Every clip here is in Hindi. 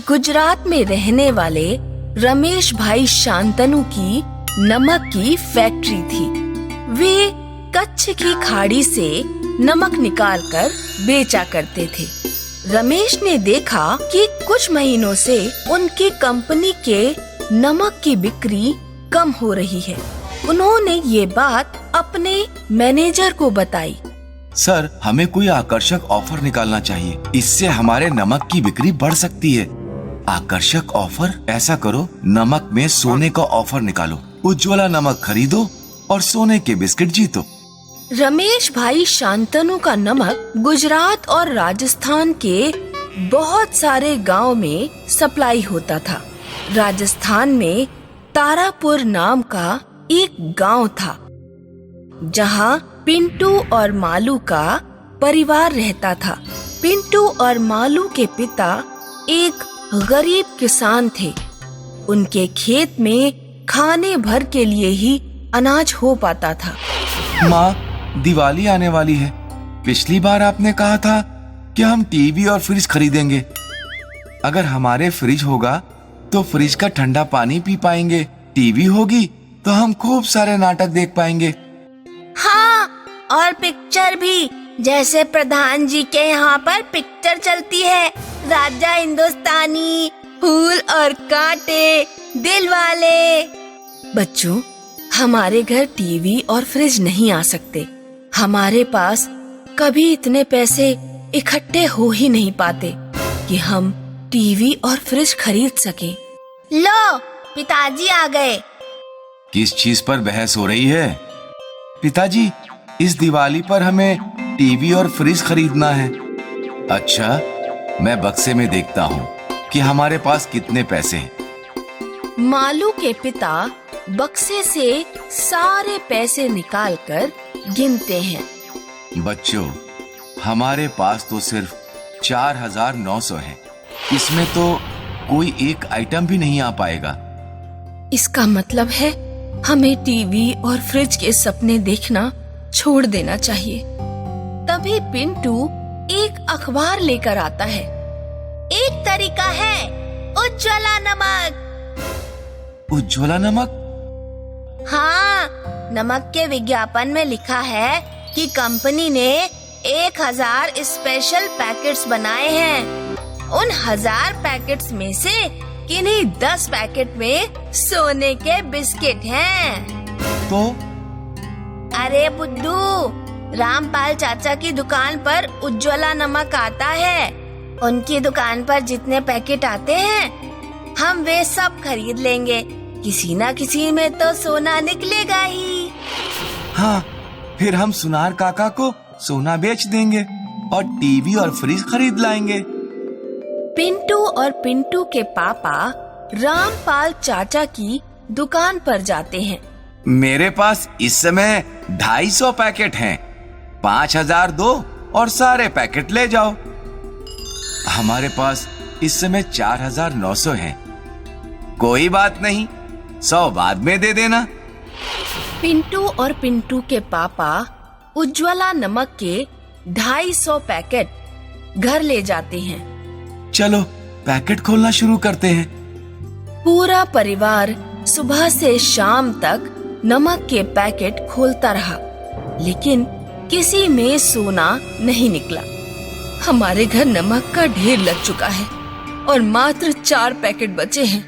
गुजरात में रहने वाले रमेश भाई शांतनु की नमक की फैक्ट्री थी। वे कच्छ की खाड़ी से नमक निकालकर बेचा करते थे। रमेश ने देखा कि कुछ महीनों से उनकी कंपनी के नमक की बिक्री कम हो रही है। उन्होंने ये बात अपने मैनेजर को बताई। सर, हमें कोई आकर्षक ऑफर निकालना चाहिए, इससे हमारे नमक की बिक्री बढ़ सकती है। आकर्षक ऑफर? ऐसा करो, नमक में सोने का ऑफर निकालो। उज्ज्वला नमक खरीदो और सोने के बिस्किट जीतो। रमेश भाई शांतनु का नमक गुजरात और राजस्थान के बहुत सारे गांव में सप्लाई होता था। राजस्थान में तारापुर नाम का एक गांव था, जहां पिंटू और मालू का परिवार रहता था। पिंटू और मालू के पिता एक गरीब किसान थे। उनके खेत में खाने भर के लिए ही अनाज हो पाता था। माँ, दिवाली आने वाली है। पिछली बार आपने कहा था कि हम टीवी और फ्रिज खरीदेंगे। अगर हमारे फ्रिज होगा तो फ्रिज का ठंडा पानी पी पाएंगे, टीवी होगी तो हम खूब सारे नाटक देख पाएंगे। हाँ, और पिक्चर भी, जैसे प्रधान जी के यहाँ पर पिक्चर चलती है, राजा हिंदुस्तानी, फूल और कांटे, दिल वाले। बच्चों, हमारे घर टीवी और फ्रिज नहीं आ सकते। हमारे पास कभी इतने पैसे इकट्ठे हो ही नहीं पाते कि हम टीवी और फ्रिज खरीद सके। लो, पिताजी आ गए। किस चीज पर बहस हो रही है? पिताजी, इस दिवाली पर हमें टीवी और फ्रिज खरीदना है। अच्छा, मैं बक्से में देखता हूँ कि हमारे पास कितने पैसे हैं। मालू के पिता बक्से से सारे पैसे निकालकर गिनते हैं। बच्चों, हमारे पास तो सिर्फ 4,900 है। इसमें तो कोई एक आइटम भी नहीं आ पाएगा। इसका मतलब है हमें टीवी और फ्रिज के सपने देखना छोड़ देना चाहिए। तभी पिंटू एक अखबार लेकर आता है। एक तरीका है, उज्ज्वला नमक। उज्ज्वला नमक? हाँ, नमक के विज्ञापन में लिखा है कि कंपनी ने 1000 स्पेशल पैकेट्स बनाए हैं। उन 1000 पैकेट्स में से किन्हीं 10 पैकेट में सोने के बिस्किट हैं। तो? अरे बुद्धू, रामपाल चाचा की दुकान पर उज्ज्वला नमक आता है। उनकी दुकान पर जितने पैकेट आते हैं, हम वे सब खरीद लेंगे। किसी ना किसी में तो सोना निकलेगा ही। हाँ, फिर हम सुनार काका को सोना बेच देंगे और टीवी और फ्रिज खरीद लाएंगे। पिंटू और पिंटू के पापा रामपाल चाचा की दुकान पर जाते हैं। मेरे पास इस समय 250 पैकेट हैं। 5000 दो और सारे पैकेट ले जाओ। हमारे पास इस समय 4900 हैं। कोई बात नहीं, 100 बाद में दे देना। पिंटू और पिंटू के पापा उज्ज्वला नमक के 250 पैकेट घर ले जाते हैं। चलो, पैकेट खोलना शुरू करते हैं। पूरा परिवार सुबह से शाम तक नमक के पैकेट खोलता रहा, लेकिन किसी में सोना नहीं निकला। हमारे घर नमक का ढेर लग चुका है और मात्र 4 पैकेट बचे हैं।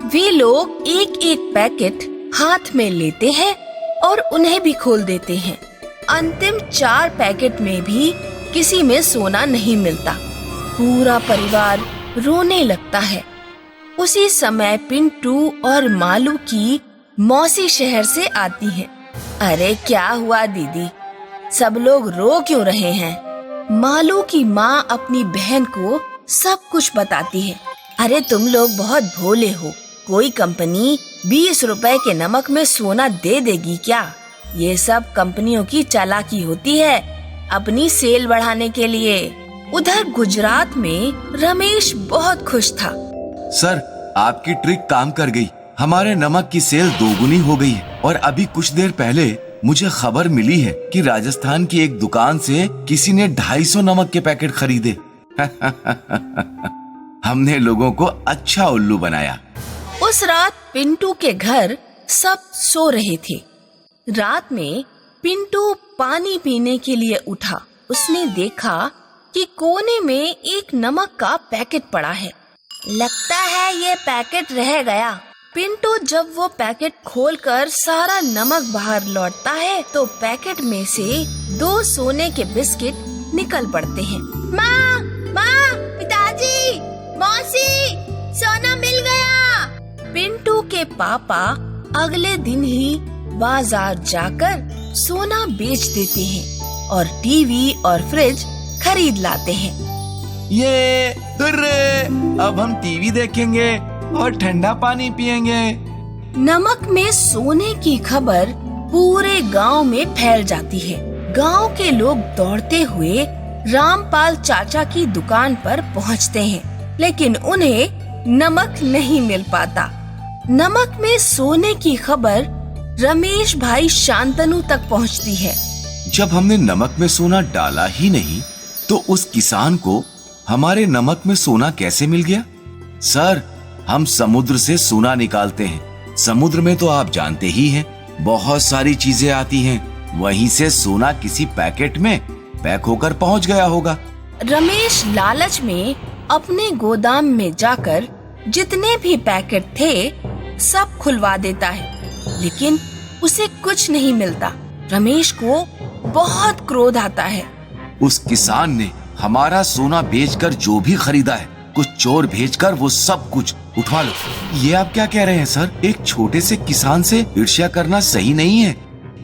वे लोग एक एक पैकेट हाथ में लेते हैं और उन्हें भी खोल देते हैं। अंतिम 4 पैकेट में भी किसी में सोना नहीं मिलता। पूरा परिवार रोने लगता है। उसी समय पिंटू और मालू की मौसी शहर से आती हैं। अरे क्या हुआ दीदी, सब लोग रो क्यों रहे हैं? मालू की माँ अपनी बहन को सब कुछ बताती है। अरे तुम लोग बहुत भोले हो, कोई कंपनी 20 रुपए के नमक में सोना दे देगी क्या? ये सब कंपनियों की चालाकी होती है, अपनी सेल बढ़ाने के लिए। उधर गुजरात में रमेश बहुत खुश था। सर, आपकी ट्रिक काम कर गई। हमारे नमक की सेल 2 गुनी हो गई है। और अभी कुछ देर पहले मुझे खबर मिली है कि राजस्थान की एक दुकान से किसी ने 250 नमक के पैकेट खरीदे। हमने लोगों को अच्छा उल्लू बनाया। उस रात पिंटू के घर सब सो रहे थे। रात में पिंटू पानी पीने के लिए उठा। उसने देखा कि कोने में एक नमक का पैकेट पड़ा है। लगता है ये पैकेट रह गया। पिंटू जब वो पैकेट खोलकर सारा नमक बाहर लौटता है तो पैकेट में से 2 सोने के बिस्किट निकल पड़ते हैं। माँ, माँ, पिताजी, मौसी, सोना मिल गया। पिंटू के पापा अगले दिन ही बाजार जाकर सोना बेच देते हैं और टीवी और फ्रिज खरीद लाते हैं। ये हुर्रे, अब हम टीवी देखेंगे और ठंडा पानी पिएंगे। नमक में सोने की खबर पूरे गांव में फैल जाती है। गांव के लोग दौड़ते हुए रामपाल चाचा की दुकान पर पहुंचते हैं, लेकिन उन्हें नमक नहीं मिल पाता। नमक में सोने की खबर रमेश भाई शांतनु तक पहुंचती है। जब हमने नमक में सोना डाला ही नहीं तो उस किसान को हमारे नमक में सोना कैसे मिल गया? सर, हम समुद्र से सोना निकालते हैं। समुद्र में तो आप जानते ही हैं, बहुत सारी चीजें आती हैं। वहीं से सोना किसी पैकेट में पैक होकर पहुंच गया होगा। रमेश लालच में अपने गोदाम में जाकर जितने भी पैकेट थे सब खुलवा देता है, लेकिन उसे कुछ नहीं मिलता। रमेश को बहुत क्रोध आता है। उस किसान ने हमारा सोना बेचकर जो भी खरीदा है, कुछ चोर भेजकर वो सब कुछ उठवा लो। ये आप क्या कह रहे हैं सर? एक छोटे से किसान से ईर्ष्या करना सही नहीं है।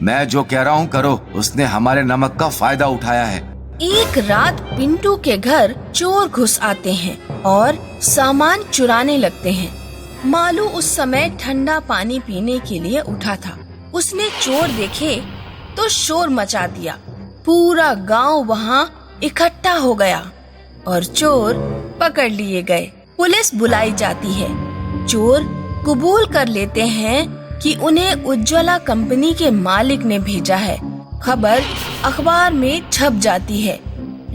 मैं जो कह रहा हूँ करो। उसने हमारे नमक का फायदा उठाया है। एक रात पिंटू के घर चोर घुस आते हैं और सामान चुराने लगते हैं। मालू उस समय ठंडा पानी पीने के लिए उठा था। उसने चोर देखे तो शोर मचा दिया। पूरा गांव वहां इकट्ठा हो गया और चोर पकड़ लिए गए। पुलिस बुलाई जाती है। चोर कबूल कर लेते हैं कि उन्हें उज्ज्वला कंपनी के मालिक ने भेजा है। खबर अखबार में छप जाती है।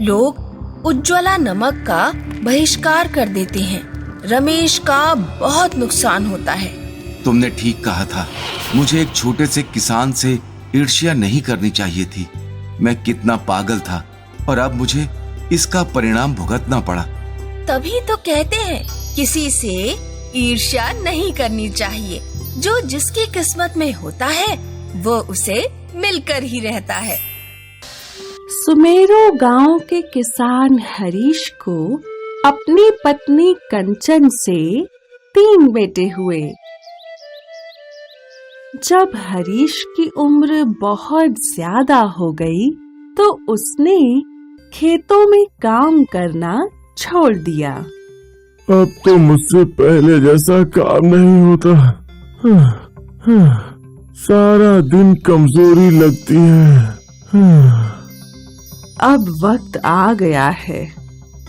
लोग उज्ज्वला नमक का बहिष्कार कर देते हैं। रमेश का बहुत नुकसान होता है। तुमने ठीक कहा था। मुझे एक छोटे से किसान से ईर्ष्या नहीं करनी चाहिए थी। मैं कितना पागल था और अब मुझे इसका परिणाम भुगतना पड़ा। तभी तो कहते हैं किसी से ईर्ष्या नहीं करनी चाहिए। जो जिसकी किस्मत में होता है वो उसे मिलकर ही रहता है। सुमेरो गांव के किसान हरीश को अपनी पत्नी कंचन से 3 बेटे हुए। जब हरीश की उम्र बहुत ज्यादा हो गई तो उसने खेतों में काम करना छोड़ दिया। अब तो मुझसे पहले जैसा काम नहीं होता। सारा दिन कमजोरी लगती है। अब वक्त आ गया है।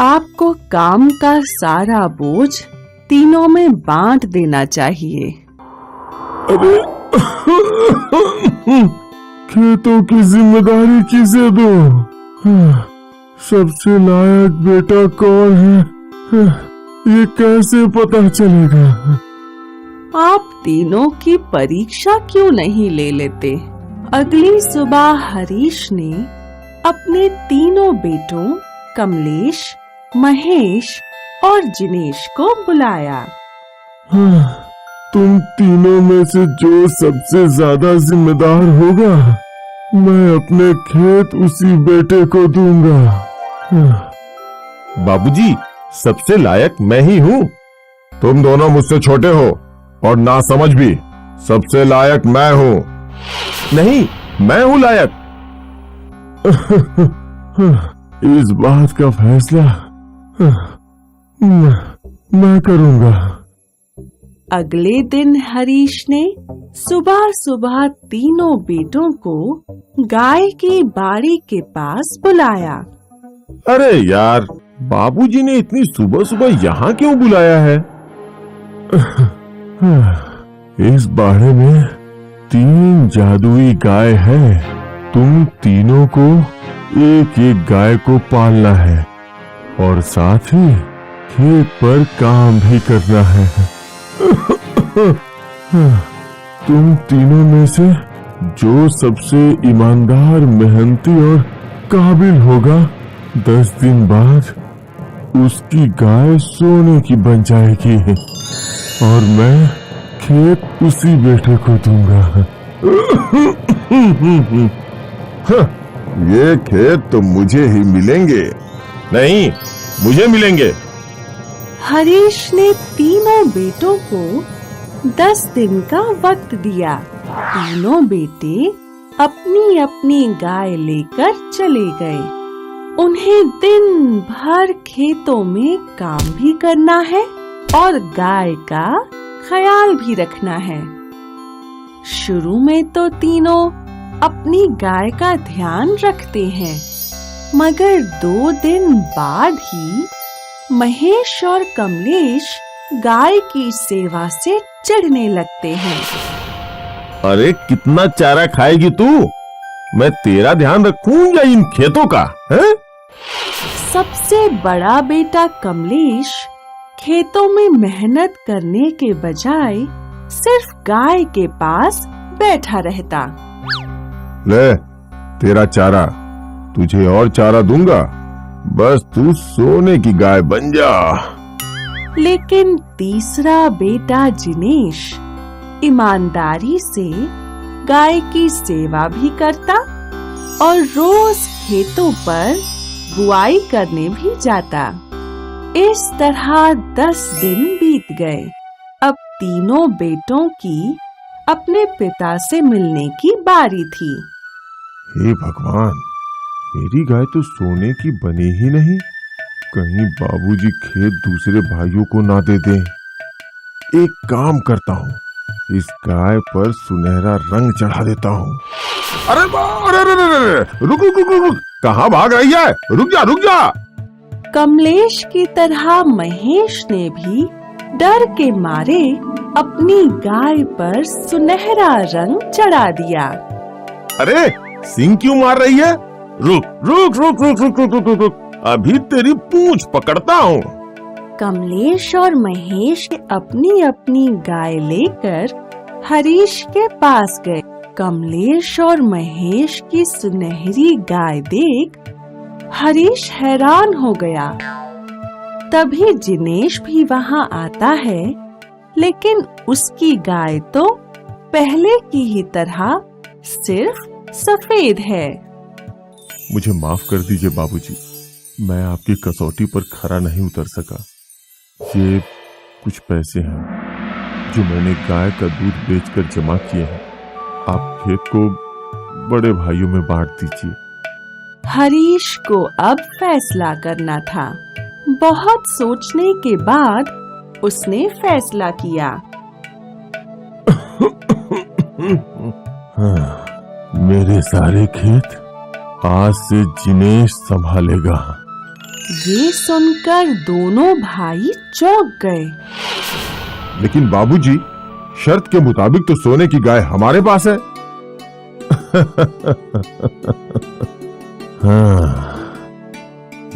आपको काम का सारा बोझ तीनों में बांट देना चाहिए। अरे खेतों की जिम्मेदारी किसे दो? सबसे लायक बेटा कौन है? ये कैसे पता चलेगा? आप तीनों की परीक्षा क्यों नहीं ले लेते? अगली सुबह हरीश ने अपने तीनों बेटों कमलेश, महेश और जिनेश को बुलाया। तुम तीनों में से जो सबसे ज्यादा जिम्मेदार होगा, मैं अपने खेत उसी बेटे को दूंगा। बाबूजी, सबसे लायक मैं ही हूँ। तुम दोनों मुझसे छोटे हो और ना समझ भी। सबसे लायक मैं हूँ। नहीं, मैं हूँ लायक। इस बात का फैसला मैं करूँगा। अगले दिन हरीश ने सुबह सुबह तीनों बेटों को गाय की बाड़ी के पास बुलाया। अरे यार, बाबूजी ने इतनी सुबह सुबह यहाँ क्यों बुलाया है? इस बाड़े में 3 जादुई गाय हैं। तुम तीनों को एक एक गाय को पालना है और साथ ही खेत पर काम भी करना है। तुम तीनों में से जो सबसे ईमानदार, मेहनती और काबिल होगा, 10 दिन बाद उसकी गाय सोने की बन जाएगी और मैं खेत उसी बेटे को दूंगा। ये खेत तो मुझे ही मिलेंगे। नहीं, मुझे मिलेंगे। हरीश ने तीनों बेटों को 10 दिन का वक्त दिया। तीनों बेटे अपनी अपनी गाय लेकर चले गए। उन्हें दिन भर खेतों में काम भी करना है और गाय का ख्याल भी रखना है। शुरू में तो तीनों अपनी गाय का ध्यान रखते हैं, मगर 2 दिन बाद ही महेश और कमलेश गाय की सेवा से चिढ़ने लगते हैं। अरे कितना चारा खाएगी तू? मैं तेरा ध्यान रखूं या इन खेतों का? है? सबसे बड़ा बेटा कमलेश खेतों में मेहनत करने के बजाय सिर्फ गाय के पास बैठा रहता। ले तेरा चारा, तुझे और चारा दूंगा, बस तू सोने की गाय बन जा। लेकिन तीसरा बेटा जिनेश ईमानदारी से गाय की सेवा भी करता और रोज खेतों पर बुआई करने भी जाता। इस तरह 10 दिन बीत गए। अब तीनों बेटों की अपने पिता से मिलने की बारी थी। हे भगवान, मेरी गाय तो सोने की बनी ही नहीं। कहीं बाबूजी खेत दूसरे भाइयों को ना दे दें। एक काम करता हूँ, इस गाय पर सुनहरा रंग चढ़ा देता हूँ। अरे रुक रुक रुक रुक, कहाँ भाग रही है? रुक जा रुक जा। कमलेश की तरह महेश ने भी डर के मारे अपनी गाय पर सुनहरा रंग चढ़ा दिया। अरे सिंह क्यों मार रही है? रुक रुक रुक रुक रुक रुक रुक रुक, अभी तेरी पूंछ पकड़ता हूँ। कमलेश और महेश अपनी अपनी गाय लेकर हरीश के पास गए। कमलेश और महेश की सुनहरी गाय देख हरीश हैरान हो गया। तभी जिनेश भी वहाँ आता है, लेकिन उसकी गाय तो पहले की ही तरह सिर्फ सफेद है। मुझे माफ कर दीजिए बाबूजी, मैं आपकी कसौटी पर खरा नहीं उतर सका। ये कुछ पैसे हैं जो मैंने गाय का दूध बेचकर जमा किए हैं। आप खेत को बड़े भाइयों में बांट दीजिए। हरीश को अब फैसला करना था। बहुत सोचने के बाद उसने फैसला किया। मेरे सारे खेत आज से जिनेश संभालेगा। ये सुनकर दोनों भाई चौंक गए। लेकिन बाबूजी, शर्त के मुताबिक तो सोने की गाय हमारे पास है। हाँ,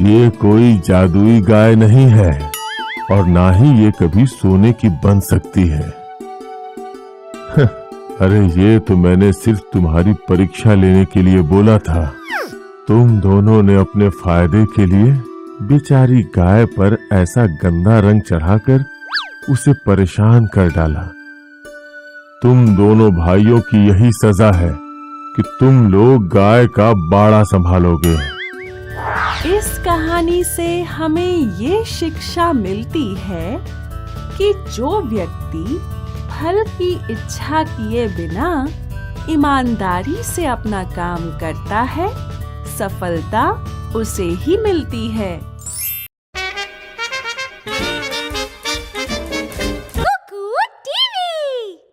ये कोई जादुई गाय नहीं है और ना ही ये कभी सोने की बन सकती है। अरे ये तो मैंने सिर्फ तुम्हारी परीक्षा लेने के लिए बोला था। तुम दोनों ने अपने फायदे के लिए बेचारी गाय पर ऐसा गंदा रंग चढ़ाकर उसे परेशान कर डाला। तुम दोनों भाइयों की यही सजा है कि तुम लोग गाय का बाड़ा संभालोगे। इस कहानी से हमें ये शिक्षा मिलती है कि जो व्यक्ति फल की इच्छा किए बिना ईमानदारी से अपना काम करता है, सफलता उसे ही मिलती है।